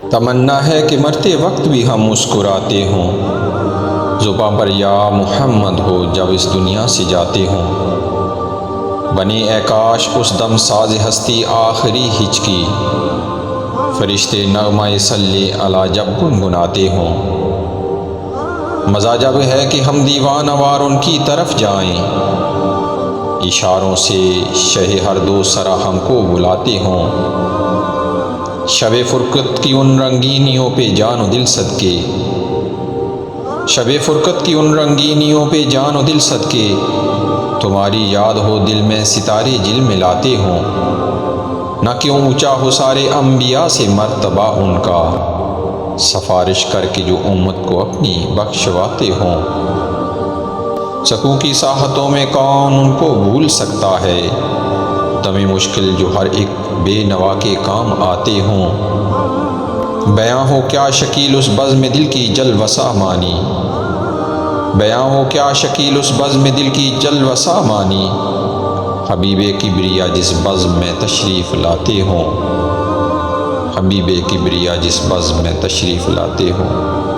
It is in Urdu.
تمنا ہے کہ مرتے وقت بھی ہم مسکراتے ہوں، زباں پر یا محمد ہو جب اس دنیا سے جاتے ہوں۔ بنے اے کاش اس دم ساز ہستی آخری ہچکی، فرشتے نغمہ صلی علی جب گنگناتے ہوں۔ مزہ جب ہے کہ ہم دیوانہ وار ان کی طرف جائیں، اشاروں سے شہ ہر دو سرا ہم کو بلاتے ہوں۔ شب فرقت کی ان رنگینیوں پہ جان و دل صدقے، شب فرقت کی ان رنگینیوں پہ جان و دل صدقے، تمہاری یاد ہو دل میں ستارے جل ملاتے ہوں۔ نہ کیوں اونچا ہو سارے انبیاء سے مرتبہ ان کا، سفارش کر کے جو امت کو اپنی بخشواتے ہوں۔ سکوں کی ساحتوں میں کون ان کو بھول سکتا ہے، دم مشکل جو ہر ایک بے نوا کے کام آتے ہوں۔ بیاں ہو کیا شکیل اس بزم دل کی جلوسا مانی، بیاں ہو کیا شکیل اس بزم دل کی جلوسا مانی، حبیب کبریا جس بزم میں تشریف لاتے ہوں، حبیب کبریا جس بزم میں تشریف لاتے ہوں۔